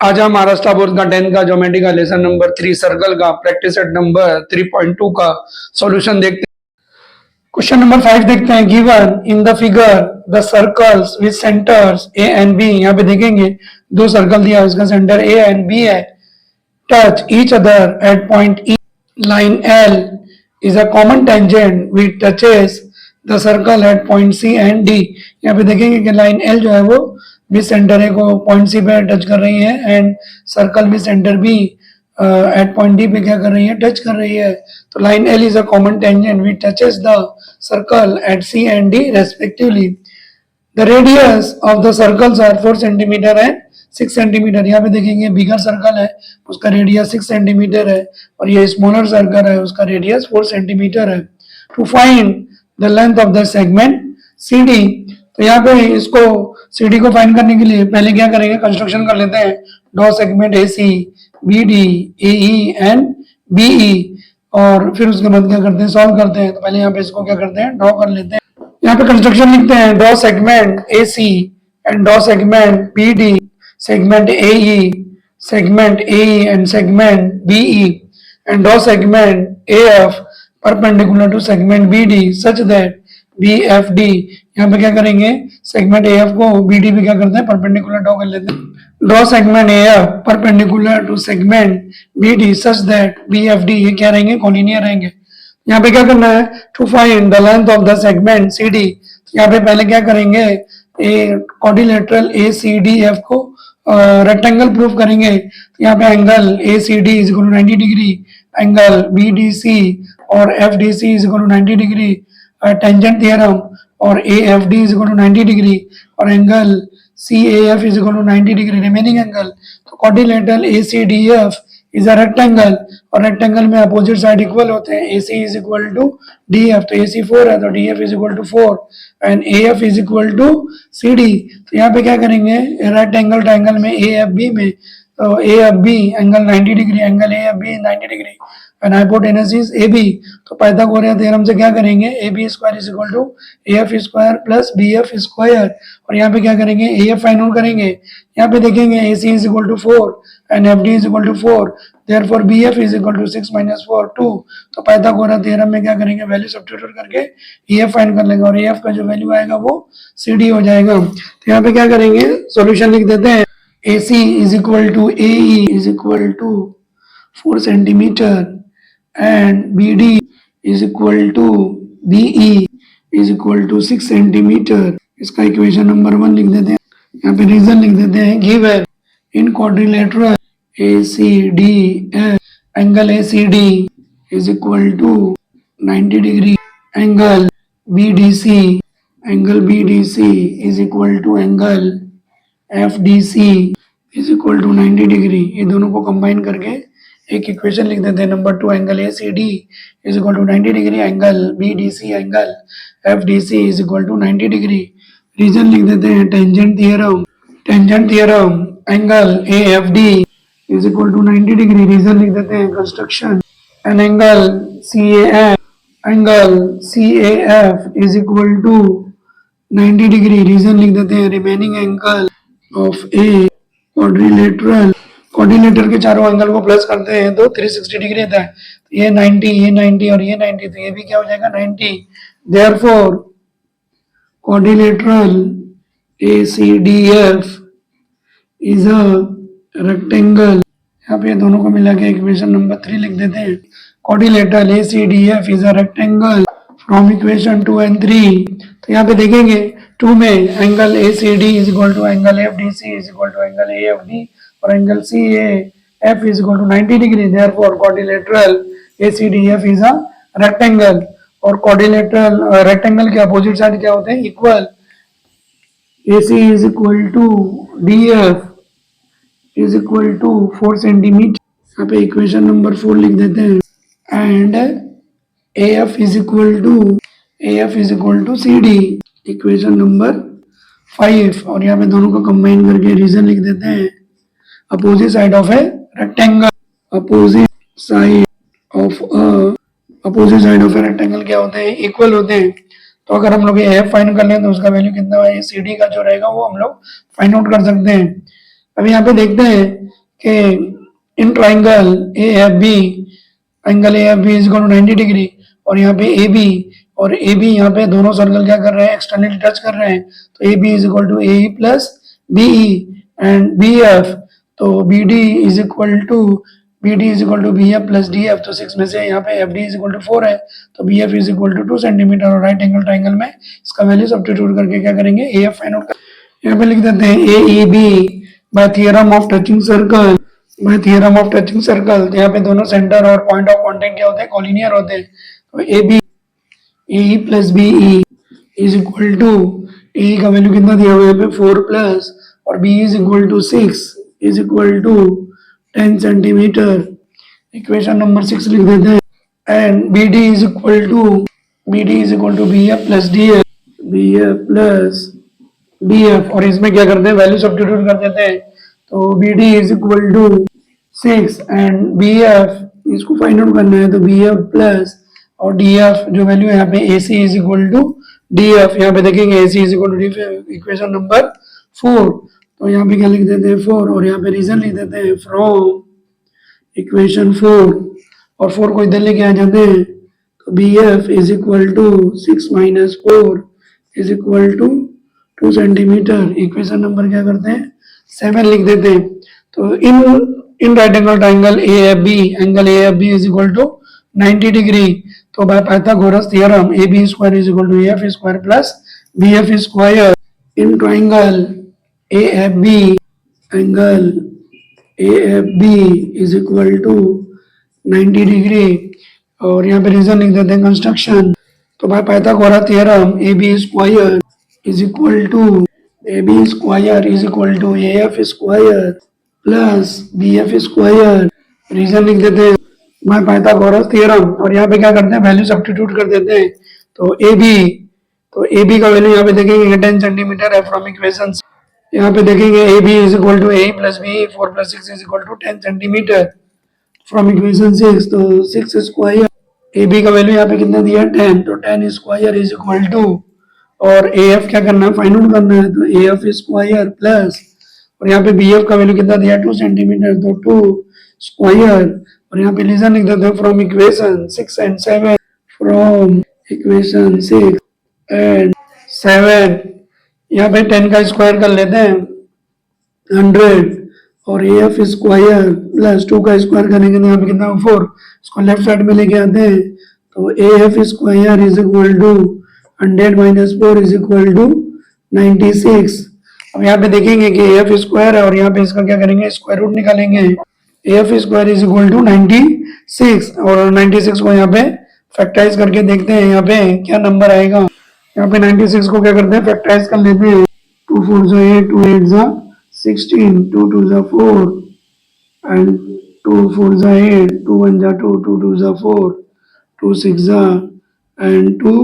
आज हम महाराष्ट्र बोर्ड का 10 का ज्योमेट्री का लेसन नंबर 3 सर्कल का प्रैक्टिस सेट नंबर 3.2 का सॉल्यूशन देखते हैं। क्वेश्चन नंबर 5 देखते हैं। Given in the figure the circles with centres A and B. यहाँ पे देखेंगे दो सर्कल दिया है, इसका सेंटर ए एंड बी है। Touch each other at point E. Line L is a common tangent which touches the circle at point C and D. यहाँ पे देखेंगे कि लाइन एल जो है वो बी सेंटर ए को पॉइंट सी पे टच कर रही है and circle B centre B at point D पे क्या कर रही है, टच कर रही है। तो line L is a common tangent which touches the circle at C and D respectively. The radius of the circles are 4 centimetre and 6 centimetre. यहाँ पे देखेंगे बिगर सर्कल है, उसका रेडियस 6 सेंटीमीटर है और ये स्मॉलर सर्कल है, उसका रेडियस 4 सेंटीमीटर है। To find the length of the segment C D. तो यहाँ पे इसको सी डी को फाइंड करने के लिए पहले क्या करेंगे, कंस्ट्रक्शन कर लेते हैं। Draw segment A C B D A E and B E और फिर उसके बाद क्या करते हैं, सॉल्व करते हैं। तो पहले यहाँ पे इसको क्या करते हैं, ड्रॉ कर लेते हैं। यहाँ पे कंस्ट्रक्शन लिखते हैं। Draw segment A C and draw segment B D, segment A E, segment A E and segment B E and draw segment A F perpendicular to segment B D such that B F D. यहाँ पे क्या करेंगे, segment A F को B D पे क्या करते हैं, perpendicular draw कर लेते हैं। Draw segment A F perpendicular to segment B D such that B F D, ये क्या रहेंगे, कॉलिनियर रहेंगे। यहाँ पे क्या करना है, to find the length of the segment C D. यहाँ पे पहले क्या करेंगे, a quadrilateral A C D F को रेक्टेंगल प्रूफ करेंगे। तो यहाँ पे angle A C D is equal to 90 degree, angle B D C और F D C is equal to 90 degree, tangent theorem और A F D is equal to 90 degree और angle C A F is equal to 90 degree remaining angle. तो quadrilateral A C D F is a rectangle और rectangle में opposite side equal होते हैं। A C is equal to D F, तो A C 4 है तो D F is equal to 4 and A F is equal to C D. तो यहाँ पे क्या करेंगे, रेक्टेंगल ट्रायंगल में ए एफ बी में, तो A F B angle 90 degree, angle A F B 90 degree and hypotenuse A B. तो Pythagoras theorem से क्या करेंगे, A B square is equal to A F square plus B F square और यहाँ पे क्या करेंगे, ए एफ फाइंड आउट करेंगे। यहाँ पे देखेंगे A C is equal to 4 and F D is equal to 4, therefore B F is equal to 6 minus 4 2। तो पाइथागोरस थ्योरम में क्या करेंगे, वैल्यू सब्स्टिट्यूट करके ए एफ फाइंड कर लेंगे और ए एफ का जो वैल्यू आएगा वो सी डी हो जाएगा। तो यहाँ पे क्या करेंगे, सॉल्यूशन लिख देते हैं। A C is equal to A E is equal to 4 centimetre and BD is equal to BE is equal to 6 centimetre. इसका इक्वेशन नंबर 1 लिख देते हैं। यहाँ पे रीजन लिख देते हैं। Given in quadrilateral ACDF angle ACD is equal to 90 degree, angle BDC is equal to angle FDC is equal to 90 degree. ये दोनों को कंबाइन करके एक इक्वेशन लिख देते हैं। Number 2 angle A C D is equal to 90 degree, angle B D C angle F D C is equal to 90 degree. Reason लिख देते हैं। Tangent theorem angle A F D is equal to 90 degree. Reason लिख देते हैं। Construction and angle C A F is equal to 90 degree. Reason लिख देते हैं। Remaining angle of a quadrilateral के चारों एंगल को प्लस करते हैं तो 360 डिग्री आता है। तो ये 90 और ये 90, तो ये भी क्या हो जाएगा 90। Therefore quadrilateral ACDF is a rectangle. यहाँ पे दोनों को मिला के इक्वेशन नंबर 3 लिख देते हैं। Quadrilateral ACDF is a rectangle from equation 2 and 3। तो यहाँ पे देखेंगे 2 में angle ACD is equal to angle FDC is equal to angle AFD और angle CAF is equal to 90 degree. Therefore quadrilateral ACDF is a rectangle और quadrilateral rectangle के opposite side क्या होते हैं, equal. AC is equal to DF is equal to 4 centimetre. यहाँ पे equation number 4 लिख देते हैं and AF is equal to CD equation number 5 और यहाँ पे दोनों को कंबाइन करके रीजन लिख देते हैं। Opposite side of a rectangle, opposite side of a rectangle क्या होते हैं, इक्वल होते हैं। तो अगर हम लोग ये एफ फाइंड कर लें तो उसका वैल्यू कितना है, सी डी का जो रहेगा वो हम लोग फाइंड आउट कर सकते हैं। अब यहाँ पे देखते हैं कि in triangle A F B, angle A F B is equal to 90 degree, और यहाँ पे ए बी और ए बी, यहाँ पे दोनों सर्कल क्या कर रहे हैं, एक्सटर्नली टच कर रहे हैं, तो A B is equal to A plus B E and B F, तो B D is equal to B F plus D F, तो 6 में से यहाँ पे F D is equal to 4 है, तो B F is equal to 2 centimetre, और right angle triangle में इसका वैल्यू सब्स्टिट्यूट करके क्या करेंगे, ए एफ फाइंड आउट कर, यहाँ पे लिख देते हैं A E B by theorem of touching circle, तो यहाँ पे दोनों सेंटर और पॉइंट ऑफ कांटेक्ट क्या होते हैं, कॉलिनियर होते हैं, तो A B A plus B E is equal to, A का वैल्यू कितना दिया हुआ है यहाँ पे 4 प्लस, और B is equal to 6 is equal to 10 centimetre, equation number 6 लिख देते हैं, and B D is equal to B F plus D F, और इसमें क्या करते हैं, वैल्यू सब्स्टिट्यूट कर देते हैं, तो B D is equal to 6 and B F इसको फाइंड आउट करना है, तो बी एफ प्लस और डी एफ जो वैल्यू है यहाँ पे A C is equal to D F, यहाँ पे देखेंगे A C is equal to D F, equation number 4, तो यहाँ पे क्या लिख देते हैं 4, और यहाँ पे रीजन लिख देते हैं फ्रॉम इक्वेशन 4, और 4 को इधर लेके आ जाते हैं, तो B F is equal to 6 minus 4 is equal to 2 centimetre, equation number क्या करते हैं 7 लिख देते हैं, तो in right angle triangle A F B, angle A F B is equal to 90 degree, तो by Pythagoras theorem A B square is equal to A F square plus B F square, in triangle A F B, angle A F B is equal to 90 degree, और यहाँ पे reason लिख देते हैं construction, तो by Pythagoras theorem A B square is equal to A F square plus B F square, reason लिख देते हैं बाय पाइथागोरस थ्योरम, और यहाँ पे क्या करते हैं, वैल्यू सब्स्टिट्यूट कर देते हैं, तो ए बी का वैल्यू यहाँ पे देखेंगे 10 सेंटीमीटर है फ्रॉम इक्वेशन, यहाँ पे देखेंगे A B is equal to A plus B, 4 plus 6 is equal to 10 centimetre from equation 6, तो 6 स्क्वायर, ए बी का वैल्यू यहाँ पे कितना दिया 10, तो 10 स्क्वायर इज इक्वल टू, और ए एफ क्या करना है, फाइंड आउट करना है, तो ए एफ स्क्वायर प्लस, और यहाँ पे बी एफ का वैल्यू कितना दिया 2 सेंटीमीटर, तो 2 स्क्वायर, और यहाँ पे रीजन लिख देते हैं फ्रॉम इक्वेशन 6 एंड 7, यहाँ पे 10 का स्क्वायर कर लेते हैं 100, और ए एफ स्क्वायर प्लस 2 का स्क्वायर करेंगे तो यहाँ पे कितना 4, इसको लेफ्ट साइड में लेके आते हैं, तो A F square is equal to 100 minus 4 is equal to 96, अब यहाँ पे देखेंगे कि ए एफ स्क्वायर है, और यहाँ पे इसका क्या करेंगे, स्क्वायर रूट निकालेंगे, A F square is equal to 96, और 96 को यहाँ पे फैक्टराइज करके देखते हैं यहाँ पे क्या नंबर आएगा, यहाँ पे 96 को क्या करते हैं, फैक्टराइज कर लेते हैं, 2 4 जा 8, 2 8 जा 16, 2 2 जा 4 एंड 2 4 जा 8, 2 1 जा 2, 2 2 जा 4, 2 6 जा एंड 2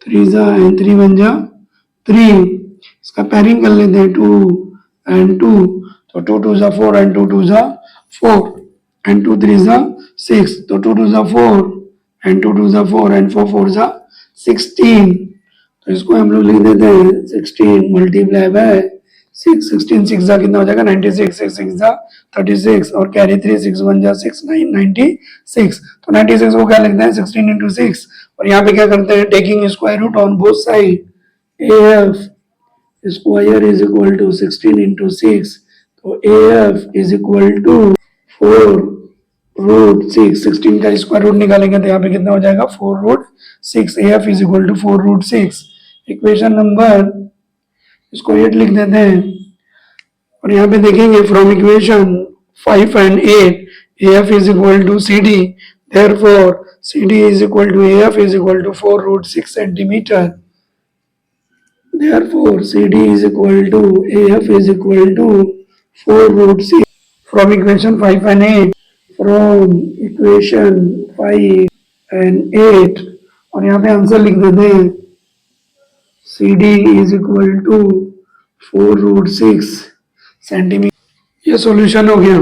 3 जा एंड 3 1 जा 3, इसका पैरिंग कर लेते हैं 2 एंड 2, तो 2 2 जा 4 एंड 2 2 जा 4 एंड 2 3 जा 6, तो 2 2 जा 4 एंड 2 2 जा 4 एंड 4 4 जा 16, तो इसको हम लोग लिख देते हैं 16 मल्टीप्लाई बाय 6, 16 6 जा कितना हो जाएगा 96, 6 6 जा 36, और कैरी 3 6 1 जा 6 9 96, तो 96 को क्या लिखते हैं 16 इंटू 6, और यहाँ पे क्या करते हैं, taking square root on both side, A F square is equal to 16 into 6, तो A F is equal to 4 root 6, 16 का स्क्वायर रूट निकालेंगे तो यहाँ पे कितना हो जाएगा 4 root 6, A F is equal to 4 root 6, equation number इसको 8 लिख देते हैं, और यहाँ पे देखेंगे from equation 5 and 8 A F is equal to C D, therefore C D is equal to A F is equal to 4 root 6 centimetre, therefore CD is equal to AF is equal to 4 root 6 from equation 5 and 8, from equation 5 and 8, और यहाँ पे answer लिख देते हैं CD is equal to 4 root 6 centimetre, ये solution हो गया।